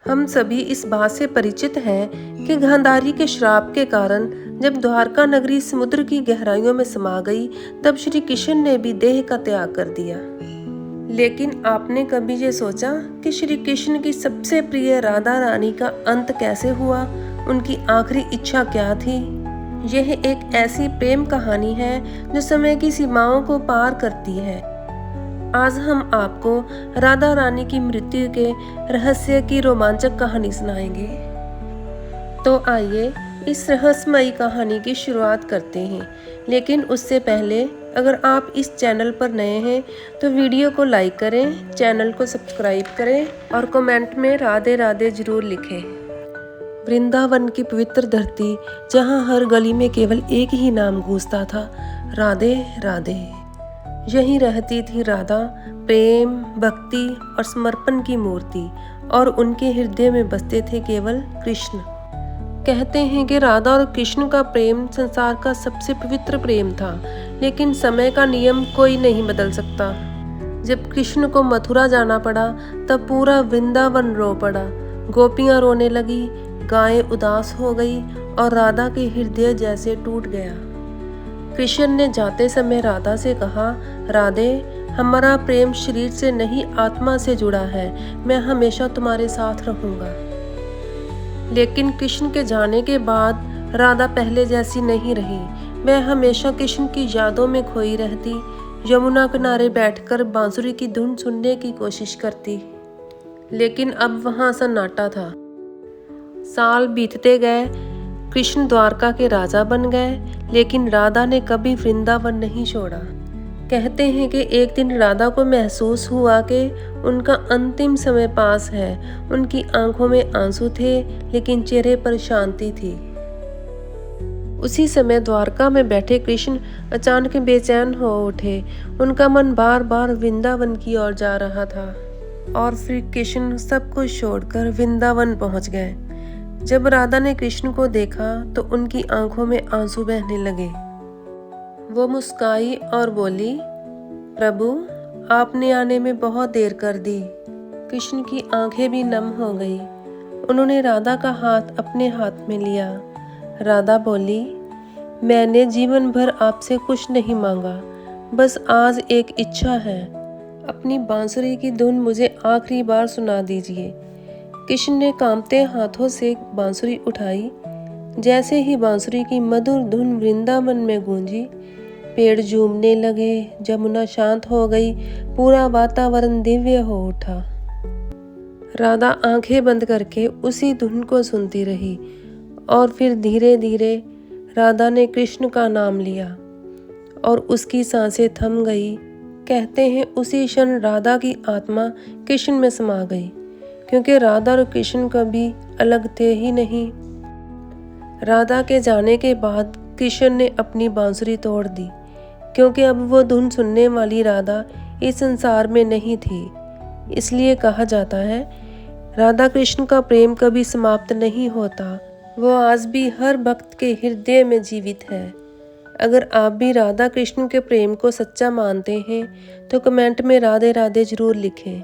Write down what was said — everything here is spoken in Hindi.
हम सभी इस बात से परिचित हैं कि गांधारी के श्राप के कारण जब द्वारका नगरी समुद्र की गहराइयों में समा गई, तब श्री कृष्ण ने भी देह का त्याग कर दिया। लेकिन आपने कभी ये सोचा कि श्री कृष्ण की सबसे प्रिय राधा रानी का अंत कैसे हुआ? उनकी आखिरी इच्छा क्या थी? यह एक ऐसी प्रेम कहानी है जो समय की सीमाओं को पार करती है। आज हम आपको राधा रानी की मृत्यु के रहस्य की रोमांचक कहानी सुनाएंगे। तो आइए इस रहस्यमयी कहानी की शुरुआत करते हैं। लेकिन उससे पहले अगर आप इस चैनल पर नए हैं तो वीडियो को लाइक करें, चैनल को सब्सक्राइब करें और कमेंट में राधे राधे जरूर लिखें। वृंदावन की पवित्र धरती, जहाँ हर गली में केवल एक ही नाम गूंजता था, राधे राधे। यहीं रहती थी राधा, प्रेम, भक्ति और समर्पण की मूर्ति, और उनके हृदय में बसते थे केवल कृष्ण। कहते हैं कि राधा और कृष्ण का प्रेम संसार का सबसे पवित्र प्रेम था, लेकिन समय का नियम कोई नहीं बदल सकता। जब कृष्ण को मथुरा जाना पड़ा तब पूरा वृंदावन रो पड़ा। गोपियां रोने लगी, गायें उदास हो गई और राधा के हृदय जैसे टूट गया। कृष्ण ने जाते समय राधा से कहा, राधे, हमारा प्रेम शरीर से नहीं आत्मा से जुड़ा है, मैं हमेशा तुम्हारे साथ रहूंगा। लेकिन कृष्ण के जाने के बाद राधा पहले जैसी नहीं रही। मैं हमेशा कृष्ण की यादों में खोई रहती, यमुना किनारे बैठकर बांसुरी की धुन सुनने की कोशिश करती। लेकिन अब वहां सन्नाटा था। साल बीतते गए, कृष्ण द्वारका के राजा बन गए, लेकिन राधा ने कभी वृंदावन नहीं छोड़ा। कहते हैं कि एक दिन राधा को महसूस हुआ कि उनका अंतिम समय पास है। उनकी आंखों में आंसू थे, लेकिन चेहरे पर शांति थी। उसी समय द्वारका में बैठे कृष्ण अचानक बेचैन हो उठे। उनका मन बार बार वृंदावन की ओर जा रहा था। और फिर कृष्ण सब कुछ छोड़कर वृंदावन पहुंच गए। जब राधा ने कृष्ण को देखा तो उनकी आंखों में आंसू बहने लगे। वो मुस्काई और बोली, प्रभु, आपने आने में बहुत देर कर दी। कृष्ण की आंखें भी नम हो गई। उन्होंने राधा का हाथ अपने हाथ में लिया। राधा बोली, मैंने जीवन भर आपसे कुछ नहीं मांगा, बस आज एक इच्छा है। अपनी बांसुरी की धुन मुझे आखिरी बार सुना दीजिए। कृष्ण ने कांपते हाथों से बांसुरी उठाई। जैसे ही बांसुरी की मधुर धुन वृंदावन में गूंजी, पेड़ झूमने लगे, यमुना शांत हो गई, पूरा वातावरण दिव्य हो उठा। राधा आंखें बंद करके उसी धुन को सुनती रही और फिर धीरे धीरे राधा ने कृष्ण का नाम लिया और उसकी सांसें थम गई। कहते हैं उसी क्षण राधा की आत्मा कृष्ण में समा गई, क्योंकि राधा और कृष्ण कभी अलग थे ही नहीं। राधा के जाने के बाद कृष्ण ने अपनी बांसुरी तोड़ दी, क्योंकि अब वो धुन सुनने वाली राधा इस संसार में नहीं थी। इसलिए कहा जाता है, राधा कृष्ण का प्रेम कभी समाप्त नहीं होता, वो आज भी हर भक्त के हृदय में जीवित है। अगर आप भी राधा कृष्ण के प्रेम को सच्चा मानते हैं तो कमेंट में राधे राधे जरूर लिखें।